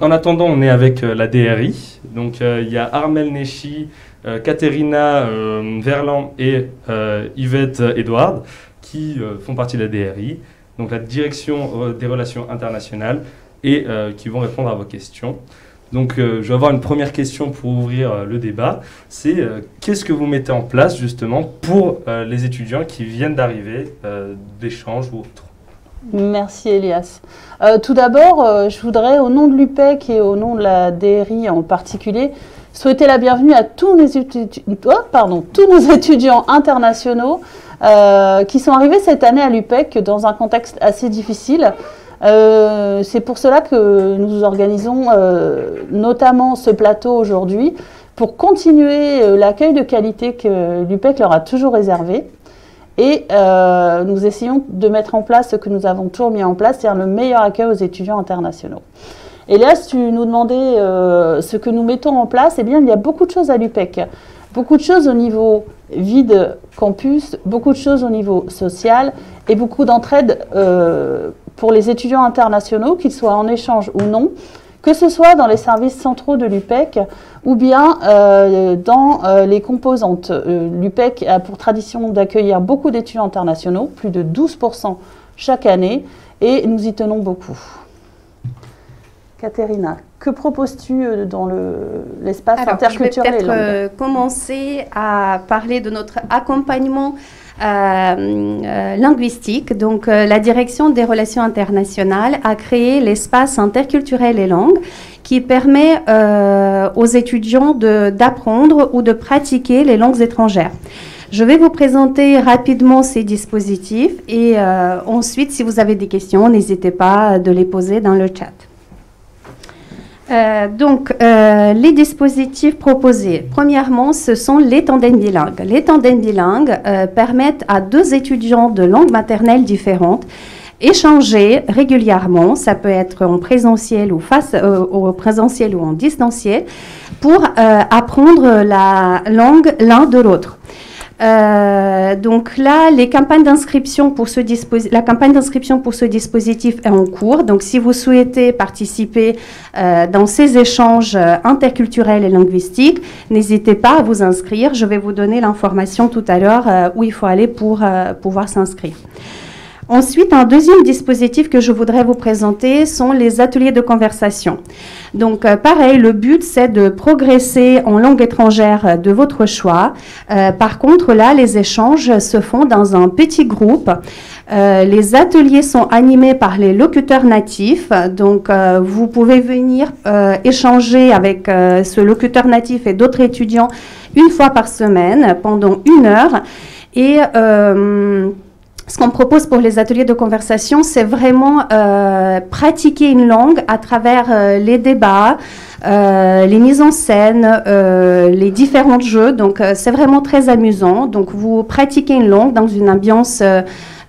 en attendant, on est avec la DRI. Donc, il y a Armel Nechi, Katerina Verland et Yvette Edouard qui font partie de la DRI, donc la Direction des Relations Internationales, et qui vont répondre à vos questions. Donc, je vais avoir une première question pour ouvrir le débat. C'est qu'est-ce que vous mettez en place justement pour les étudiants qui viennent d'arriver d'échanges ou autres? Merci Elias. Tout d'abord, je voudrais, au nom de l'UPEC et au nom de la DRI en particulier, souhaiter la bienvenue à tous nos étudiants internationaux qui sont arrivés cette année à l'UPEC dans un contexte assez difficile. C'est pour cela que nous organisons notamment ce plateau aujourd'hui, pour continuer l'accueil de qualité que l'UPEC leur a toujours réservé. Et nous essayons de mettre en place ce que nous avons toujours mis en place, c'est-à-dire le meilleur accueil aux étudiants internationaux. Elias, tu nous demandais ce que nous mettons en place. Eh bien, il y a beaucoup de choses à l'UPEC. Beaucoup de choses au niveau vide campus, beaucoup de choses au niveau social et beaucoup d'entraide pour les étudiants internationaux, qu'ils soient en échange ou non, que ce soit dans les services centraux de l'UPEC ou bien dans les composantes. L'UPEC a pour tradition d'accueillir beaucoup d'étudiants internationaux, plus de 12% chaque année, et nous y tenons beaucoup. Katerina, que proposes-tu dans l'espace interculturel et langue? Je vais peut-être commencer à parler de notre accompagnement linguistique. Donc, la Direction des Relations Internationales a créé l'espace interculturel et langue qui permet aux étudiants d'apprendre ou de pratiquer les langues étrangères. Je vais vous présenter rapidement ces dispositifs et ensuite, si vous avez des questions, n'hésitez pas de les poser dans le chat. Les dispositifs proposés, premièrement, ce sont les tandems bilingues. Les tandems bilingues permettent à deux étudiants de langues maternelles différentes échanger régulièrement, ça peut être en présentiel ou au présentiel ou en distanciel, pour apprendre la langue l'un de l'autre. Donc là, les campagnes d'inscription pour la campagne d'inscription pour ce dispositif est en cours. Donc, si vous souhaitez participer dans ces échanges interculturels et linguistiques, n'hésitez pas à vous inscrire. Je vais vous donner l'information tout à l'heure où il faut aller pour pouvoir s'inscrire. Ensuite, un deuxième dispositif que je voudrais vous présenter sont les ateliers de conversation. Donc, pareil, le but, c'est de progresser en langue étrangère de votre choix. Par contre, là, les échanges se font dans un petit groupe. Les ateliers sont animés par les locuteurs natifs. Donc, vous pouvez venir échanger avec ce locuteur natif et d'autres étudiants une fois par semaine pendant 1 heure. Et ce qu'on propose pour les ateliers de conversation, c'est vraiment pratiquer une langue à travers les débats, les mises en scène, les différents jeux. Donc, c'est vraiment très amusant. Donc, vous pratiquez une langue dans une ambiance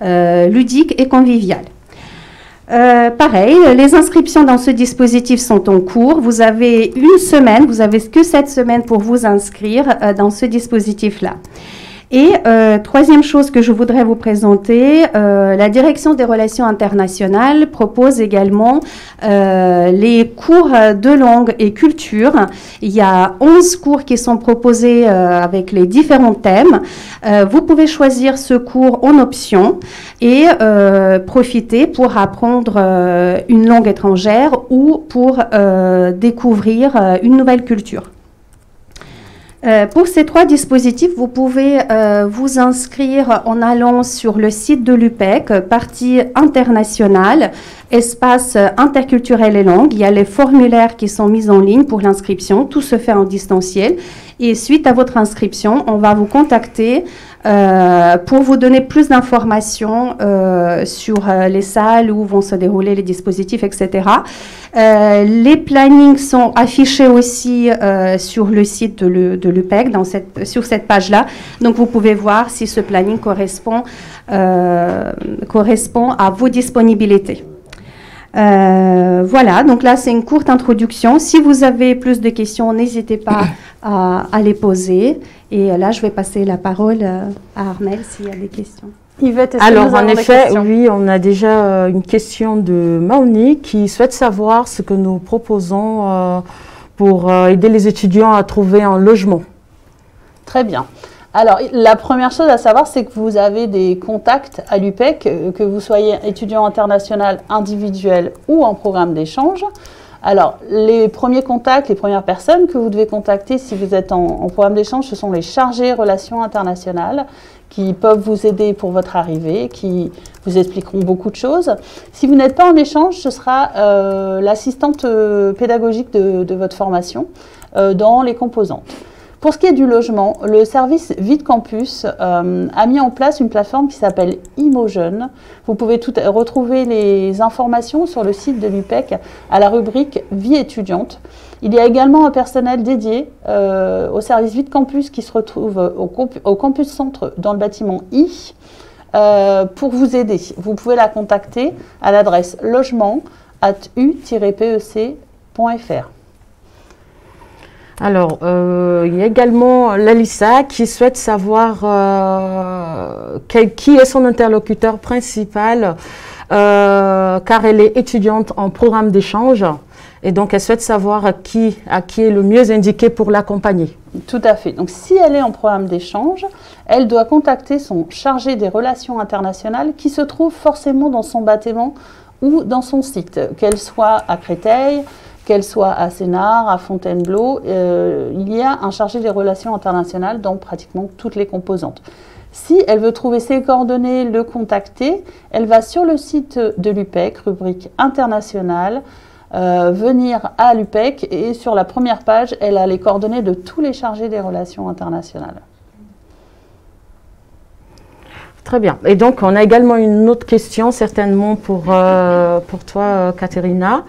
ludique et conviviale. Pareil, les inscriptions dans ce dispositif sont en cours. Vous avez 1 semaine, vous avez que cette semaine pour vous inscrire dans ce dispositif-là. Et troisième chose que je voudrais vous présenter, la Direction des Relations Internationales propose également les cours de langue et culture. Il y a 11 cours qui sont proposés avec les différents thèmes. Vous pouvez choisir ce cours en option et profiter pour apprendre une langue étrangère ou pour découvrir une nouvelle culture. Pour ces 3 dispositifs, vous pouvez vous inscrire en allant sur le site de l'UPEC, partie internationale, espace interculturel et langue. Il y a les formulaires qui sont mis en ligne pour l'inscription. Tout se fait en distanciel. Et suite à votre inscription, on va vous contacter pour vous donner plus d'informations sur les salles où vont se dérouler les dispositifs, etc. Les plannings sont affichés aussi sur le site de l'UPEC, sur cette page-là. Donc, vous pouvez voir si ce planning correspond à vos disponibilités. Voilà, donc là, c'est une courte introduction. Si vous avez plus de questions, n'hésitez pas à les poser. Et là, je vais passer la parole à Armel s'il y a des questions. Yvette, est-ce que Alors, nous en avons des effet, questions? oui, on a déjà une question de Maoni qui souhaite savoir ce que nous proposons pour aider les étudiants à trouver un logement. Très bien. Alors, la première chose à savoir, c'est que vous avez des contacts à l'UPEC, que vous soyez étudiant international, individuel ou en programme d'échange. Alors, les premiers contacts, les premières personnes que vous devez contacter si vous êtes en programme d'échange, ce sont les chargés relations internationales qui peuvent vous aider pour votre arrivée, qui vous expliqueront beaucoup de choses. Si vous n'êtes pas en échange, ce sera l'assistante pédagogique de votre formation dans les composantes. Pour ce qui est du logement, le service Vide Campus a mis en place une plateforme qui s'appelle Imojeune. Vous pouvez retrouver les informations sur le site de l'UPEC à la rubrique Vie étudiante. Il y a également un personnel dédié au service Vide Campus qui se retrouve au Campus Centre dans le bâtiment I pour vous aider. Vous pouvez la contacter à l'adresse logement@u-pec.fr. Alors, il y a également Lalissa qui souhaite savoir qui est son interlocuteur principal, car elle est étudiante en programme d'échange. Et donc, elle souhaite savoir qui est le mieux indiqué pour l'accompagner. Tout à fait. Donc, si elle est en programme d'échange, elle doit contacter son chargé des relations internationales qui se trouve forcément dans son bâtiment ou dans son site, qu'elle soit à Créteil, qu'elle soit à Sénart, à Fontainebleau. Il y a un chargé des relations internationales dans pratiquement toutes les composantes. Si elle veut trouver ses coordonnées, le contacter, elle va sur le site de l'UPEC, rubrique internationale, venir à l'UPEC et sur la première page, elle a les coordonnées de tous les chargés des relations internationales. Très bien. Et donc, on a également une autre question, certainement pour toi, Caterina.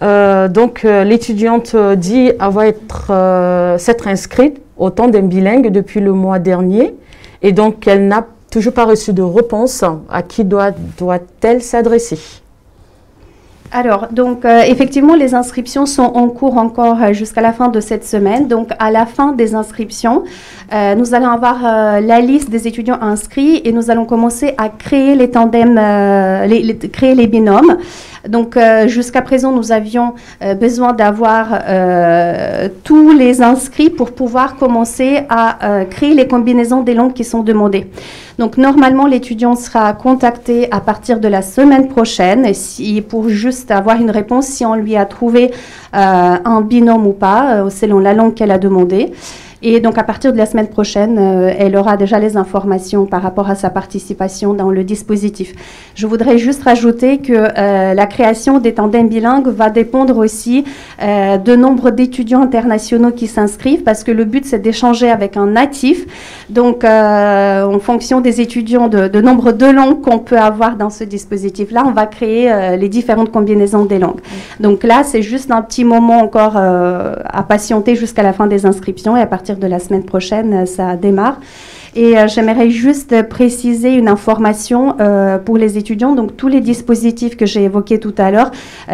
Donc, l'étudiante dit avoir s'être inscrite au tandem bilingue depuis le mois dernier. Et donc, elle n'a toujours pas reçu de réponse. À qui doit-elle s'adresser? Alors, donc, effectivement, les inscriptions sont en cours encore jusqu'à la fin de cette semaine. Donc, à la fin des inscriptions, nous allons avoir la liste des étudiants inscrits et nous allons commencer à créer les tandems, créer les binômes. Donc, jusqu'à présent, nous avions besoin d'avoir tous les inscrits pour pouvoir commencer à créer les combinaisons des langues qui sont demandées. Donc, normalement, l'étudiant sera contacté à partir de la semaine prochaine pour juste avoir une réponse si on lui a trouvé un binôme ou pas, selon la langue qu'elle a demandée. Et donc, à partir de la semaine prochaine, elle aura déjà les informations par rapport à sa participation dans le dispositif. Je voudrais juste rajouter que la création des tandems bilingues va dépendre aussi de nombre d'étudiants internationaux qui s'inscrivent, parce que le but, c'est d'échanger avec un natif. Donc, en fonction des étudiants, de nombre de langues qu'on peut avoir dans ce dispositif-là, on va créer les différentes combinaisons des langues. Donc là, c'est juste un petit moment encore à patienter jusqu'à la fin des inscriptions, et à partir de la semaine prochaine, ça démarre. Et j'aimerais juste préciser une information pour les étudiants. Donc, tous les dispositifs que j'ai évoqués tout à l'heure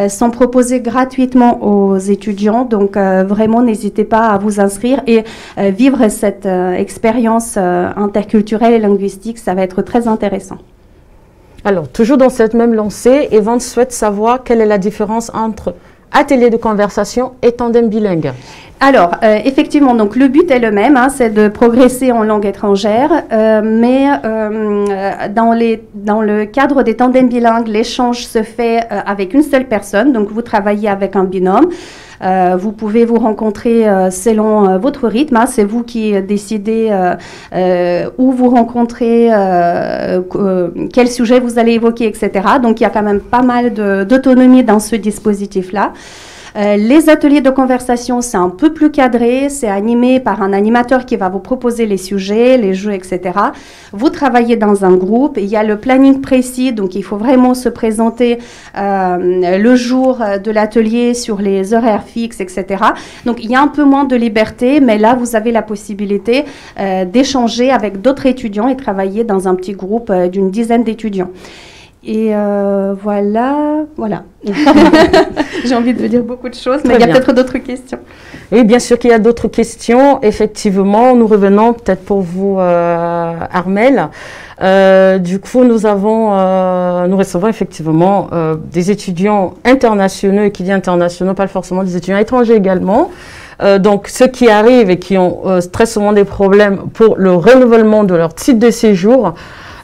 sont proposés gratuitement aux étudiants. Donc, vraiment, n'hésitez pas à vous inscrire et vivre cette expérience interculturelle et linguistique. Ça va être très intéressant. Alors, toujours dans cette même lancée, Evan souhaite savoir quelle est la différence entre atelier de conversation et tandem bilingue. Alors, effectivement, donc le but est le même, hein, c'est de progresser en langue étrangère, mais dans le cadre des tandems bilingues, l'échange se fait avec une seule personne, donc vous travaillez avec un binôme. Vous pouvez vous rencontrer selon votre rythme, hein, c'est vous qui décidez où vous rencontrez, quel sujet vous allez évoquer, etc. Donc, il y a quand même pas mal d'autonomie dans ce dispositif-là. Les ateliers de conversation, c'est un peu plus cadré, c'est animé par un animateur qui va vous proposer les sujets, les jeux, etc. Vous travaillez dans un groupe, il y a le planning précis, donc il faut vraiment se présenter le jour de l'atelier sur les horaires fixes, etc. Donc il y a un peu moins de liberté, mais là vous avez la possibilité d'échanger avec d'autres étudiants et travailler dans un petit groupe d'une dizaine d'étudiants. Et voilà. J'ai envie de dire beaucoup de choses, mais il y a peut-être d'autres questions. Oui, bien sûr qu'il y a d'autres questions. Effectivement, nous revenons peut-être pour vous, Armelle. Du coup, nous recevons effectivement des étudiants internationaux, et qui dit internationaux, pas forcément des étudiants étrangers également. Donc, ceux qui arrivent et qui ont très souvent des problèmes pour le renouvellement de leur titre de séjour,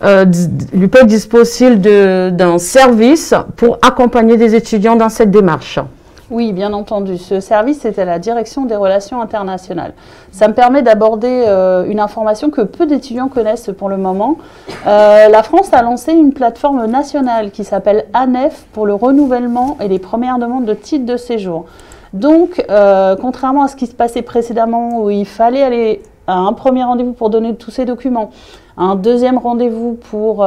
l'UPEC dispose-t-il d'un service pour accompagner des étudiants dans cette démarche? Oui, bien entendu. Ce service est à la direction des relations internationales. Ça me permet d'aborder une information que peu d'étudiants connaissent pour le moment. La France a lancé une plateforme nationale qui s'appelle ANEF pour le renouvellement et les premières demandes de titres de séjour. Donc, contrairement à ce qui se passait précédemment où il fallait aller à un premier rendez-vous pour donner tous ses documents, un deuxième rendez-vous pour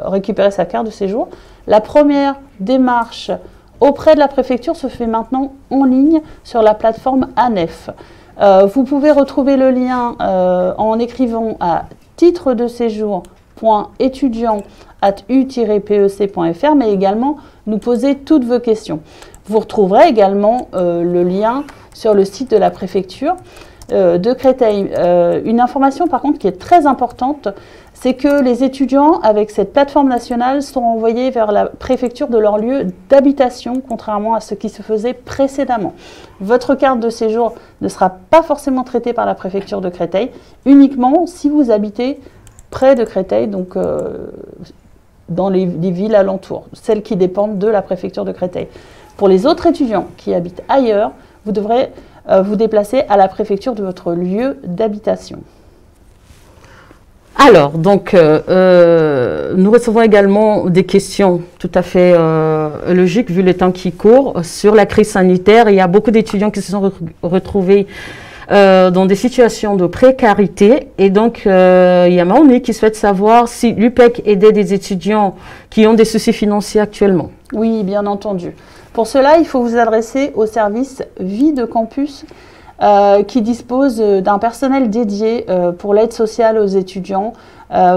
récupérer sa carte de séjour, la première démarche auprès de la préfecture se fait maintenant en ligne sur la plateforme ANEF. Vous pouvez retrouver le lien en écrivant à titredeséjour.étudiant@u-pec.fr, mais également nous poser toutes vos questions. Vous retrouverez également le lien sur le site de la préfecture de Créteil. Une information par contre qui est très importante, c'est que les étudiants avec cette plateforme nationale sont envoyés vers la préfecture de leur lieu d'habitation, contrairement à ce qui se faisait précédemment. Votre carte de séjour ne sera pas forcément traitée par la préfecture de Créteil, uniquement si vous habitez près de Créteil, donc dans les villes alentours, celles qui dépendent de la préfecture de Créteil. Pour les autres étudiants qui habitent ailleurs, vous devrez vous déplacer à la préfecture de votre lieu d'habitation. Alors, donc, nous recevons également des questions tout à fait logiques, vu le temps qui court, sur la crise sanitaire. Il y a beaucoup d'étudiants qui se sont retrouvés dans des situations de précarité. Et donc, il y a Maoni qui souhaite savoir si l'UPEC aidait des étudiants qui ont des soucis financiers actuellement. Oui, bien entendu. Pour cela, il faut vous adresser au service Vie de Campus qui dispose d'un personnel dédié pour l'aide sociale aux étudiants.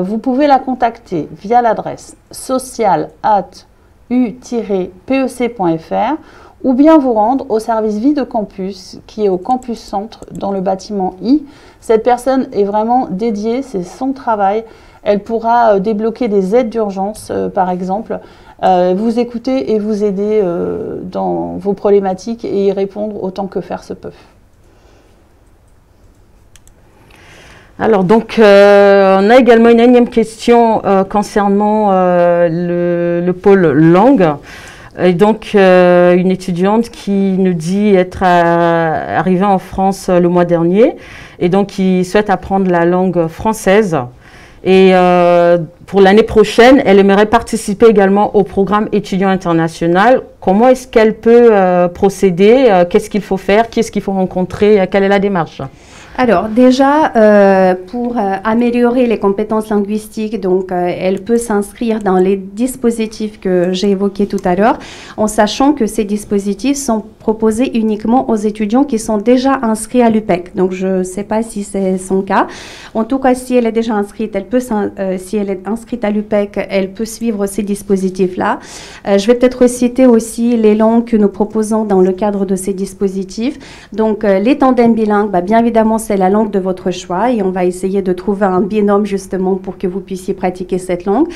Vous pouvez la contacter via l'adresse social@u-pec.fr ou bien vous rendre au service Vie de Campus qui est au Campus Centre dans le bâtiment I. Cette personne est vraiment dédiée, c'est son travail. Elle pourra débloquer des aides d'urgence par exemple, vous écouter et vous aider dans vos problématiques et y répondre autant que faire se peut. Alors donc, on a également une énième question concernant le pôle langue. Et donc, une étudiante qui nous dit être arrivée en France le mois dernier et donc qui souhaite apprendre la langue française. Et pour l'année prochaine, elle aimerait participer également au programme étudiant international. Comment est-ce qu'elle peut procéder? Qu'est-ce qu'il faut faire? Qui est-ce qu'il faut rencontrer? Quelle est la démarche? Alors déjà, pour améliorer les compétences linguistiques, donc elle peut s'inscrire dans les dispositifs que j'ai évoqués tout à l'heure, en sachant que ces dispositifs sont proposés uniquement aux étudiants qui sont déjà inscrits à l'UPEC. Donc je ne sais pas si c'est son cas. En tout cas, si elle est déjà inscrite, elle peut, si elle est inscrite à l'UPEC, elle peut suivre ces dispositifs-là. Je vais peut-être citer aussi les langues que nous proposons dans le cadre de ces dispositifs. Donc les tandems bilingues, bien évidemment, c'est la langue de votre choix et on va essayer de trouver un binôme justement pour que vous puissiez pratiquer cette langue.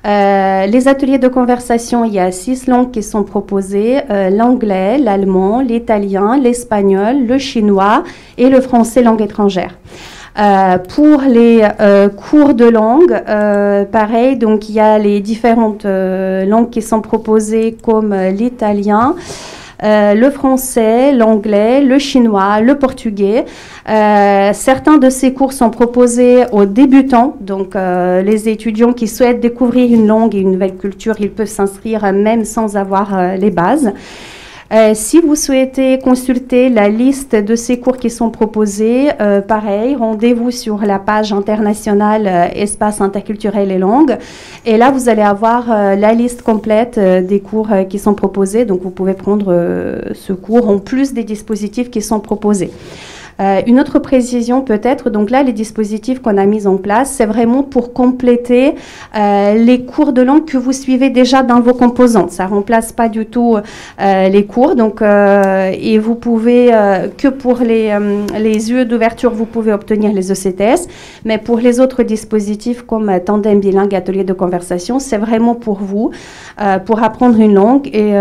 Les ateliers de conversation, il y a 6 langues qui sont proposées, l'anglais, l'allemand, l'italien, l'espagnol, le chinois et le français langue étrangère. Pour les cours de langue, pareil, donc il y a les différentes langues qui sont proposées comme l'italien, le français, l'anglais, le chinois, le portugais. Certains de ces cours sont proposés aux débutants, donc les étudiants qui souhaitent découvrir une langue et une nouvelle culture, ils peuvent s'inscrire même sans avoir les bases. Si vous souhaitez consulter la liste de ces cours qui sont proposés, pareil, rendez-vous sur la page internationale Espace interculturel et langues. Et là, vous allez avoir la liste complète des cours qui sont proposés. Donc, vous pouvez prendre ce cours en plus des dispositifs qui sont proposés. Une autre précision peut-être, donc là, les dispositifs qu'on a mis en place, c'est vraiment pour compléter les cours de langue que vous suivez déjà dans vos composantes. Ça ne remplace pas du tout les cours, donc, et vous pouvez, que pour les UE d'ouverture, vous pouvez obtenir les ECTS, mais pour les autres dispositifs comme Tandem Bilingue, Atelier de conversation, c'est vraiment pour vous, pour apprendre une langue, et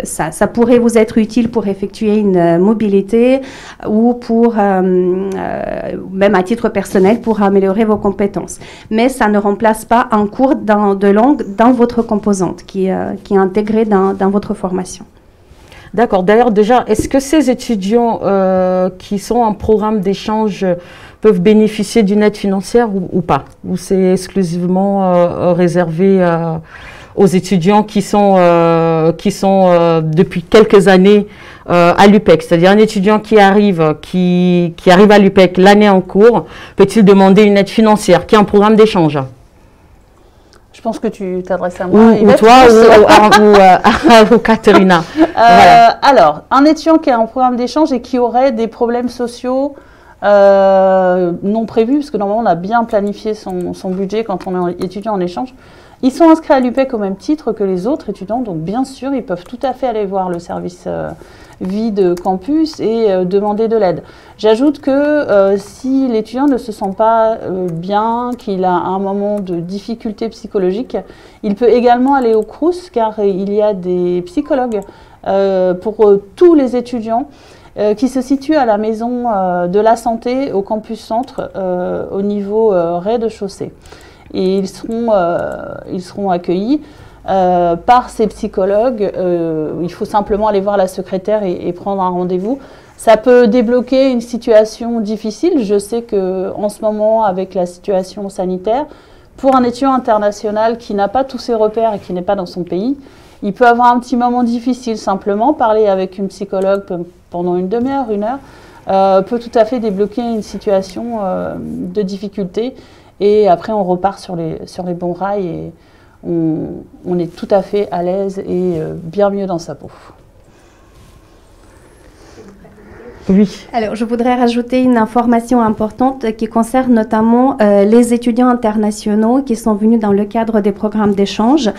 ça pourrait vous être utile pour effectuer une mobilité ou pour, même à titre personnel, pour améliorer vos compétences. Mais ça ne remplace pas un cours de langue dans votre composante qui est intégré dans votre formation. D'accord. D'ailleurs, déjà, est-ce que ces étudiants qui sont en programme d'échange peuvent bénéficier d'une aide financière ou pas? Ou c'est exclusivement réservé aux étudiants qui sont depuis quelques années à l'UPEC? C'est-à-dire un étudiant qui arrive à l'UPEC l'année en cours, peut-il demander une aide financière qui est un programme d'échange? Je pense que tu t'adresses à moi. Ou toi, ou Caterina. Voilà. Alors, un étudiant qui est en programme d'échange et qui aurait des problèmes sociaux non prévus, parce que normalement on a bien planifié son budget quand on est étudiant en échange, ils sont inscrits à l'UPEC au même titre que les autres étudiants, donc bien sûr ils peuvent tout à fait aller voir le service vie de campus et demander de l'aide. J'ajoute que si l'étudiant ne se sent pas bien, qu'il a un moment de difficulté psychologique, il peut également aller au CROUS, car il y a des psychologues pour tous les étudiants qui se situent à la maison de la santé au campus centre au niveau rez-de-chaussée. Et ils seront accueillis par ces psychologues. Il faut simplement aller voir la secrétaire et prendre un rendez-vous. Ça peut débloquer une situation difficile. Je sais qu'en ce moment, avec la situation sanitaire, pour un étudiant international qui n'a pas tous ses repères et qui n'est pas dans son pays, il peut avoir un petit moment difficile. Simplement, parler avec une psychologue pendant une demi-heure, une heure, peut tout à fait débloquer une situation de difficulté. Et après, on repart sur les bons rails et on est tout à fait à l'aise et bien mieux dans sa peau. Oui. Alors, je voudrais rajouter une information importante qui concerne notamment les étudiants internationaux qui sont venus dans le cadre des programmes d'échange.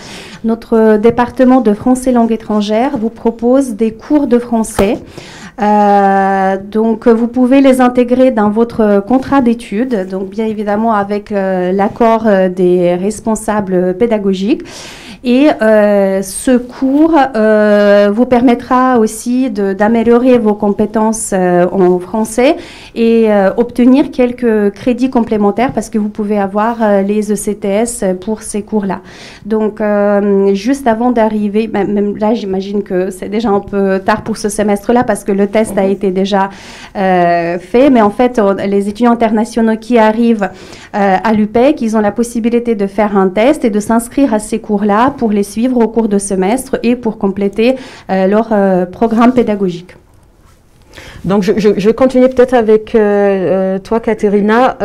Notre département de français langue étrangère vous propose des cours de français. Donc, vous pouvez les intégrer dans votre contrat d'études, donc bien évidemment avec l'accord des responsables pédagogiques. Et ce cours vous permettra aussi d'améliorer vos compétences en français et obtenir quelques crédits complémentaires parce que vous pouvez avoir les ECTS pour ces cours-là. Donc, juste avant d'arriver, même là, j'imagine que c'est déjà un peu tard pour ce semestre-là parce que le test a été déjà fait. Mais en fait, les étudiants internationaux qui arrivent à l'UPEC, ils ont la possibilité de faire un test et de s'inscrire à ces cours-là pour les suivre au cours de semestre et pour compléter leur programme pédagogique. Donc, je continue peut-être avec toi, Caterina.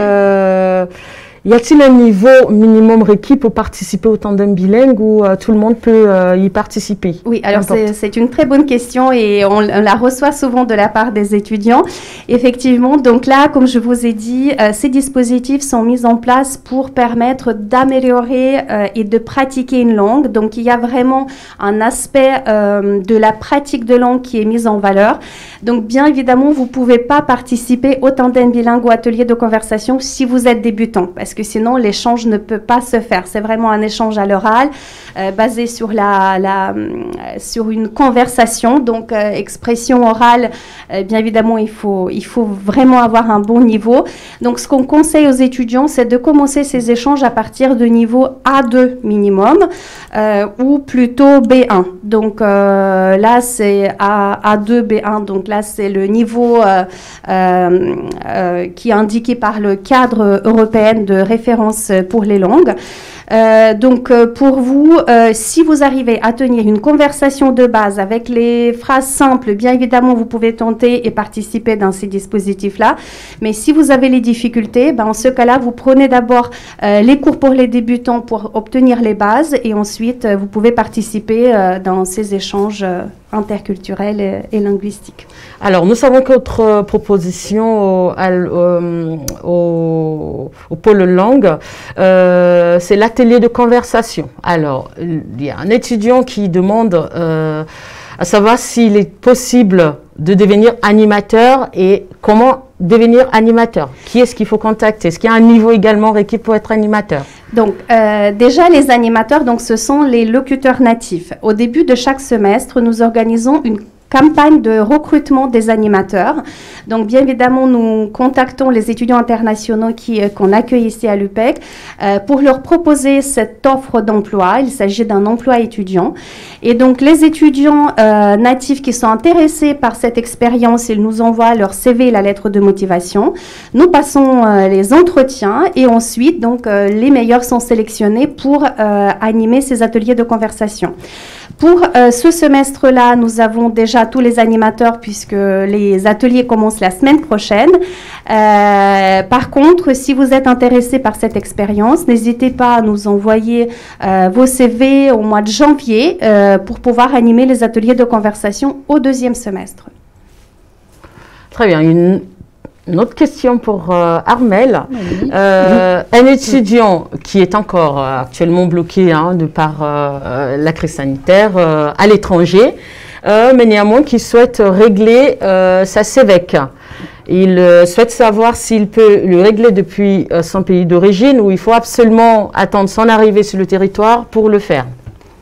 Y a-t-il un niveau minimum requis pour participer au tandem bilingue ou tout le monde peut y participer? Oui, alors c'est une très bonne question et on la reçoit souvent de la part des étudiants. Effectivement, donc là, comme je vous ai dit, ces dispositifs sont mis en place pour permettre d'améliorer et de pratiquer une langue. Donc, il y a vraiment un aspect de la pratique de langue qui est mis en valeur. Donc, bien évidemment, vous ne pouvez pas participer au tandem bilingue ou atelier de conversation si vous êtes débutant, parce que sinon l'échange ne peut pas se faire. C'est vraiment un échange à l'oral basé sur sur une conversation, donc expression orale. Bien évidemment, il faut vraiment avoir un bon niveau. Donc, ce qu'on conseille aux étudiants, c'est de commencer ces échanges à partir de niveau A2 minimum ou plutôt B1. Donc là, c'est A2, B1. Donc là, c'est le niveau qui est indiqué par le cadre européen de référence pour les langues. Donc, pour vous, si vous arrivez à tenir une conversation de base avec les phrases simples, bien évidemment, vous pouvez tenter et participer dans ces dispositifs-là. Mais si vous avez les difficultés, en ce cas-là, vous prenez d'abord les cours pour les débutants pour obtenir les bases et ensuite, vous pouvez participer dans ces échanges interculturelle et linguistique. Alors, nous savons qu'autre proposition au pôle langue, c'est l'atelier de conversation. Alors, il y a un étudiant qui demande à savoir s'il est possible de devenir animateur et comment devenir animateur. Qui est-ce qu'il faut contacter? Est-ce qu'il y a un niveau également requis pour être animateur? Donc, déjà, les animateurs, donc, ce sont les locuteurs natifs. Au début de chaque semestre, nous organisons une campagne de recrutement des animateurs. Donc, bien évidemment, nous contactons les étudiants internationaux qu'on accueille ici à l'UPEC pour leur proposer cette offre d'emploi. Il s'agit d'un emploi étudiant. Et donc, les étudiants natifs qui sont intéressés par cette expérience, ils nous envoient leur CV et la lettre de motivation. Nous passons les entretiens et ensuite, donc, les meilleurs sont sélectionnés pour animer ces ateliers de conversation. Pour ce semestre-là, nous avons déjà tous les animateurs puisque les ateliers commencent la semaine prochaine. Par contre, si vous êtes intéressé par cette expérience, n'hésitez pas à nous envoyer vos CV au mois de janvier pour pouvoir animer les ateliers de conversation au deuxième semestre. Très bien. Une autre question pour Armelle. Oui. Un étudiant qui est encore actuellement bloqué de par la crise sanitaire à l'étranger, mais néanmoins qui souhaite régler sa CEVEC. Il souhaite savoir s'il peut le régler depuis son pays d'origine ou il faut absolument attendre son arrivée sur le territoire pour le faire.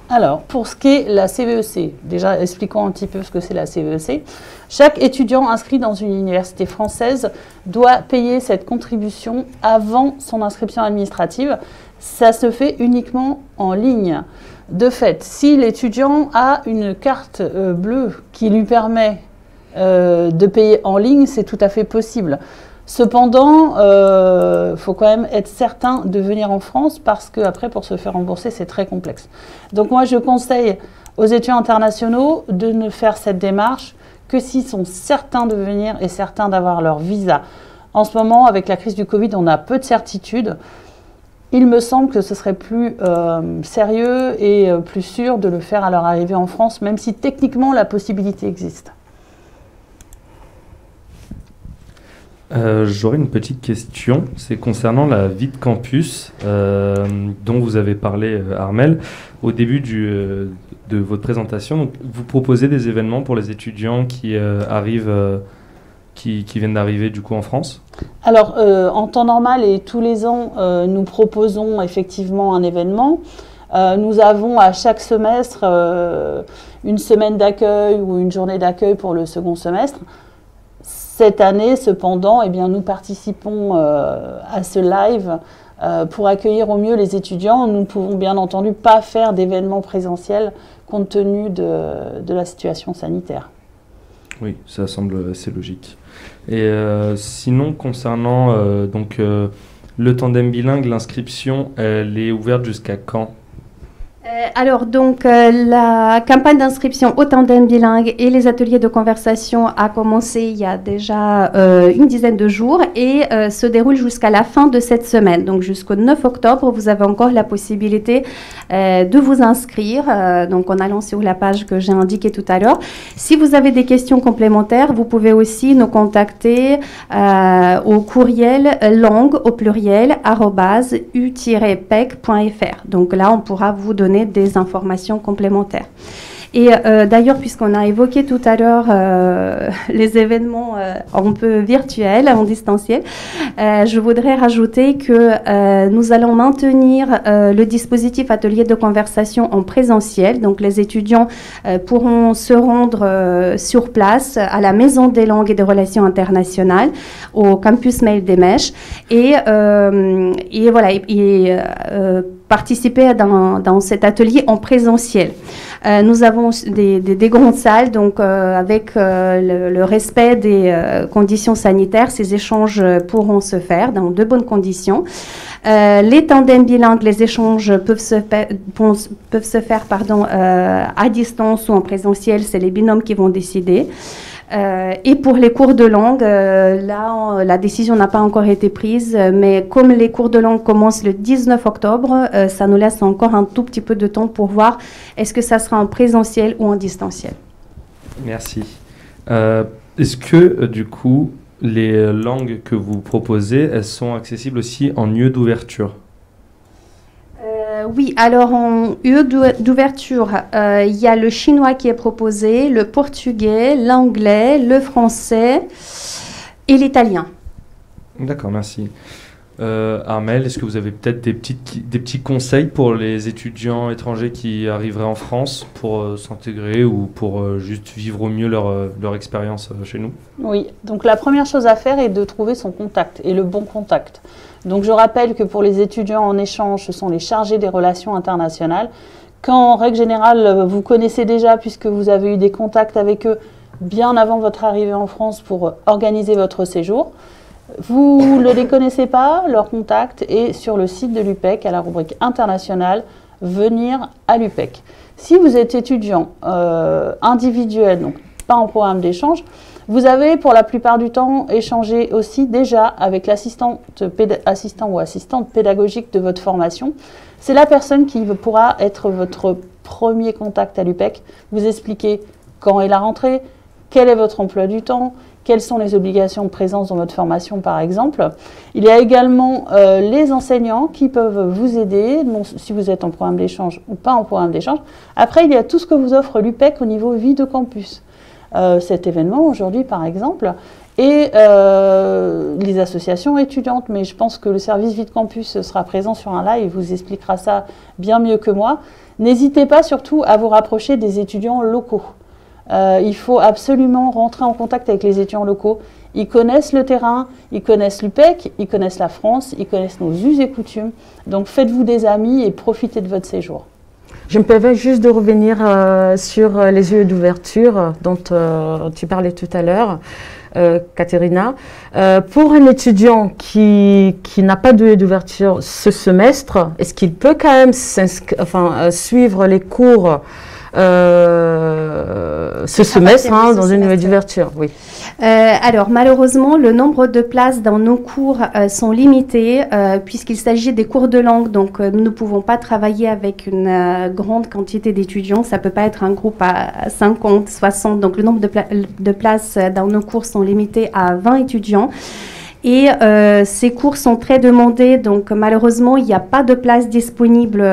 Alors, pour ce qui est la CVEC, déjà expliquons un petit peu ce que c'est la CVEC. Chaque étudiant inscrit dans une université française doit payer cette contribution avant son inscription administrative. Ça se fait uniquement en ligne. De fait, si l'étudiant a une carte bleue qui lui permet de payer en ligne, c'est tout à fait possible. Cependant, faut quand même être certain de venir en France parce qu'après, pour se faire rembourser, c'est très complexe. Donc moi, je conseille aux étudiants internationaux de ne faire cette démarche que s'ils sont certains de venir et certains d'avoir leur visa. En ce moment, avec la crise du Covid, on a peu de certitudes. Il me semble que ce serait plus sérieux et plus sûr de le faire à leur arrivée en France, même si techniquement la possibilité existe. J'aurais une petite question, c'est concernant la vie de campus dont vous avez parlé, Armelle, au début de votre présentation. Donc, vous proposez des événements pour les étudiants qui viennent d'arriver du coup en France? Alors, en temps normal et tous les ans, nous proposons effectivement un événement. Nous avons à chaque semestre une semaine d'accueil ou une journée d'accueil pour le second semestre. Cette année, cependant, eh bien, nous participons à ce live pour accueillir au mieux les étudiants. Nous ne pouvons bien entendu pas faire d'événements présentiels compte tenu de la situation sanitaire. Oui, ça semble assez logique. Et sinon, concernant le tandem bilingue, l'inscription, elle est ouverte jusqu'à quand? Alors, donc, la campagne d'inscription au tandem bilingue et les ateliers de conversation a commencé il y a déjà une dizaine de jours et se déroule jusqu'à la fin de cette semaine. Donc, jusqu'au 9 octobre, vous avez encore la possibilité de vous inscrire donc en allant sur la page que j'ai indiquée tout à l'heure. Si vous avez des questions complémentaires, vous pouvez aussi nous contacter au courriel langue au pluriel @u-pec.fr. Donc là, on pourra vous donner des informations complémentaires. Et d'ailleurs, puisqu'on a évoqué tout à l'heure les événements un peu virtuels, en distanciel, je voudrais rajouter que nous allons maintenir le dispositif atelier de conversation en présentiel. Donc, les étudiants pourront se rendre sur place à la Maison des langues et des relations internationales, au campus Mail des Mèches, et voilà, participer dans cet atelier en présentiel. Nous avons des grandes salles, donc avec le respect des conditions sanitaires, ces échanges pourront se faire dans de bonnes conditions. Les tandems bilingues, les échanges peuvent se faire à distance ou en présentiel, c'est les binômes qui vont décider. Et pour les cours de langue, là, la décision n'a pas encore été prise, mais comme les cours de langue commencent le 19 octobre, ça nous laisse encore un tout petit peu de temps pour voir est-ce que ça sera en présentiel ou en distanciel. Merci. Est-ce que, du coup, les langues que vous proposez, elles sont accessibles aussi en lieu d'ouverture? Oui, alors en lieu d'ouverture, il y a le chinois qui est proposé, le portugais, l'anglais, le français et l'italien. D'accord, merci. Armelle, est-ce que vous avez peut-être des petits conseils pour les étudiants étrangers qui arriveraient en France pour s'intégrer ou pour juste vivre au mieux leur expérience chez nous? Oui, donc la première chose à faire est de trouver son contact et le bon contact. Donc je rappelle que pour les étudiants en échange, ce sont les chargés des relations internationales. Quand en règle générale, vous connaissez déjà puisque vous avez eu des contacts avec eux bien avant votre arrivée en France pour organiser votre séjour. Vous ne les connaissez pas, leur contact est sur le site de l'UPEC à la rubrique internationale, venir à l'UPEC. Si vous êtes étudiant individuel, donc pas en programme d'échange, vous avez pour la plupart du temps échangé aussi déjà avec l'assistant ou assistante pédagogique de votre formation. C'est la personne qui pourra être votre premier contact à l'UPEC, vous expliquer quand est la rentrée, quel est votre emploi du temps, quelles sont les obligations de présence dans votre formation par exemple. Il y a également les enseignants qui peuvent vous aider, si vous êtes en programme d'échange ou pas en programme d'échange. Après, il y a tout ce que vous offre l'UPEC au niveau vie de campus. Cet événement aujourd'hui par exemple, et les associations étudiantes, mais je pense que le service vie de campus sera présent sur un live et vous expliquera ça bien mieux que moi. N'hésitez pas surtout à vous rapprocher des étudiants locaux. Il faut absolument rentrer en contact avec les étudiants locaux. Ils connaissent le terrain, ils connaissent l'UPEC, ils connaissent la France, ils connaissent nos us et coutumes. Donc faites-vous des amis et profitez de votre séjour. Je me permets juste de revenir sur les lieux d'ouverture dont tu parlais tout à l'heure, Caterina. Pour un étudiant qui n'a pas de lieu d'ouverture ce semestre, est-ce qu'il peut quand même suivre les cours ce semestre dans une lieu d'ouverture? Oui. Alors malheureusement, le nombre de places dans nos cours sont limitées puisqu'il s'agit des cours de langue. Donc nous ne pouvons pas travailler avec une grande quantité d'étudiants. Ça ne peut pas être un groupe à 50, 60. Donc le nombre de places dans nos cours sont limitées à 20 étudiants. Et ces cours sont très demandés, donc malheureusement, il n'y a pas de place disponible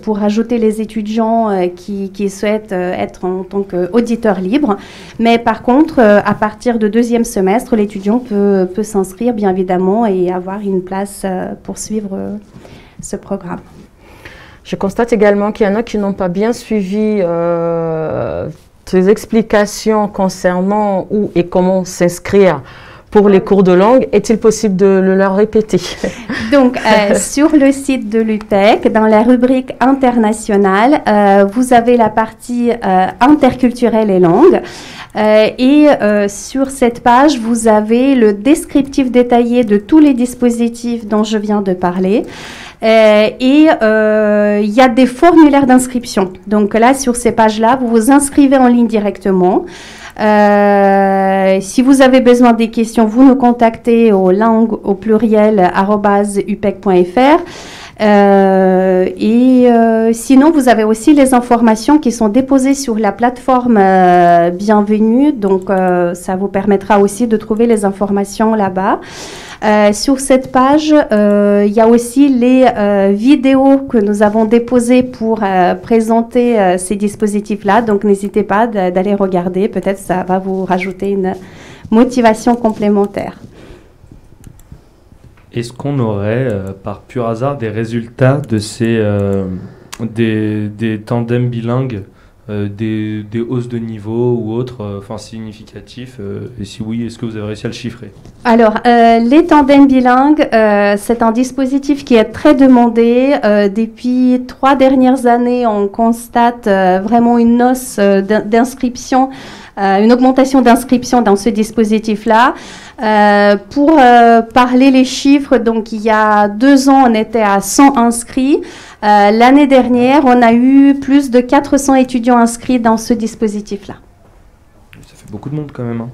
pour ajouter les étudiants qui souhaitent être en tant qu'auditeurs libres. Mais par contre, à partir de deuxième semestre, l'étudiant peut s'inscrire, bien évidemment, et avoir une place pour suivre ce programme. Je constate également qu'il y en a qui n'ont pas bien suivi tes explications concernant où et comment s'inscrire pour les cours de langue. Est-il possible de le leur répéter? Donc, sur le site de l'UPEC, dans la rubrique internationale, vous avez la partie interculturelle et langue. Sur cette page, vous avez le descriptif détaillé de tous les dispositifs dont je viens de parler. Il y a des formulaires d'inscription. Donc là, sur ces pages-là, vous vous inscrivez en ligne directement. Si vous avez besoin des questions, vous nous contactez au langue@upec.fr. Sinon, vous avez aussi les informations qui sont déposées sur la plateforme Bienvenue. Donc, ça vous permettra aussi de trouver les informations là-bas. Sur cette page, il y a aussi les vidéos que nous avons déposées pour présenter ces dispositifs-là. Donc, n'hésitez pas d'aller regarder. Peut-être ça va vous rajouter une motivation complémentaire. Est-ce qu'on aurait, par pur hasard, des résultats de ces des tandems bilingues, des hausses de niveau ou autres, significatifs? Et si oui, est-ce que vous avez réussi à le chiffrer? Alors, les tandems bilingues, c'est un dispositif qui est très demandé. Depuis 3 dernières années, on constate vraiment une hausse d'inscription, une augmentation d'inscription dans ce dispositif-là. Pour parler les chiffres, donc il y a 2 ans, on était à 100 inscrits. L'année dernière, on a eu plus de 400 étudiants inscrits dans ce dispositif-là. Ça fait beaucoup de monde quand même. Hein.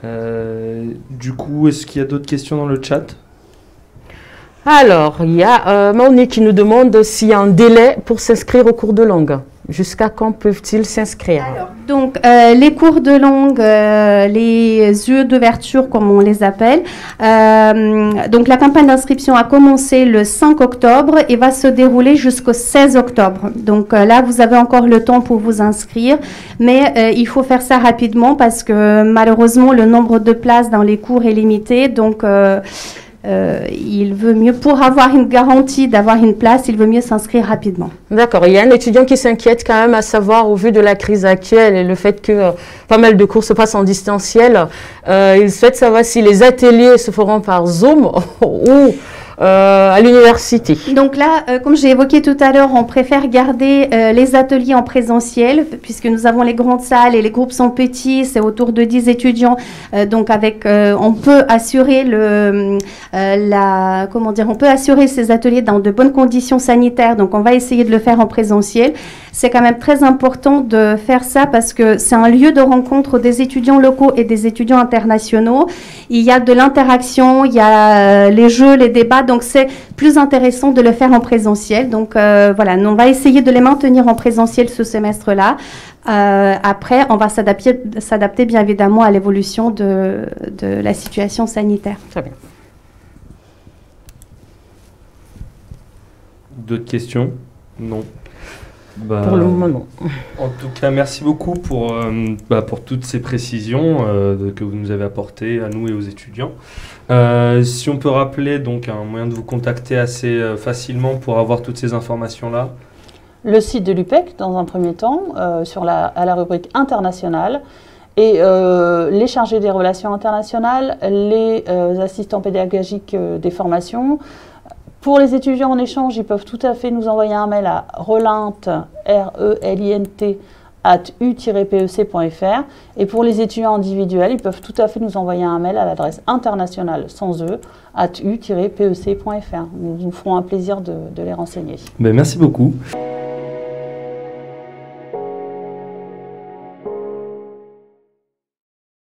Ouais. Du coup, est-ce qu'il y a d'autres questions dans le chat? Alors, il y a Maoni qui nous demande s'il y a un délai pour s'inscrire au cours de langue. Jusqu'à quand peuvent-ils s'inscrire? Donc, les cours de langue, les yeux d'ouverture, comme on les appelle. Donc, la campagne d'inscription a commencé le 5 octobre et va se dérouler jusqu'au 16 octobre. Donc, là, vous avez encore le temps pour vous inscrire, mais il faut faire ça rapidement parce que malheureusement, le nombre de places dans les cours est limité. Donc, il veut mieux, pour avoir une garantie d'avoir une place, il veut mieux s'inscrire rapidement. D'accord. Il y a un étudiant qui s'inquiète quand même, à savoir, au vu de la crise actuelle et le fait que pas mal de cours se passent en distanciel, il souhaite savoir si les ateliers se feront par Zoom ou à l'université. Donc là, comme j'ai évoqué tout à l'heure, on préfère garder les ateliers en présentiel puisque nous avons les grandes salles et les groupes sont petits, c'est autour de 10 étudiants. Donc avec, on peut assurer on peut assurer ces ateliers dans de bonnes conditions sanitaires. Donc on va essayer de le faire en présentiel. C'est quand même très important de faire ça parce que c'est un lieu de rencontre des étudiants locaux et des étudiants internationaux. Il y a de l'interaction, il y a les jeux, les débats. Donc, c'est plus intéressant de le faire en présentiel. Donc, voilà, nous, on va essayer de les maintenir en présentiel ce semestre-là. Après, on va s'adapter bien évidemment à l'évolution de la situation sanitaire. Très bien. D'autres questions? Non. Pour le moment, non. En tout cas, merci beaucoup pour toutes ces précisions que vous nous avez apportées à nous et aux étudiants. Si on peut rappeler donc un moyen de vous contacter assez facilement pour avoir toutes ces informations-là. Le site de l'UPEC, dans un premier temps, à la rubrique internationale, et les chargés des relations internationales, les assistants pédagogiques des formations. Pour les étudiants en échange, ils peuvent tout à fait nous envoyer un mail à relint, @u-pec.fr. Et pour les étudiants individuels, ils peuvent tout à fait nous envoyer un mail à l'adresse internationale sans e @u-pec.fr. Nous nous ferons un plaisir de les renseigner. Merci beaucoup.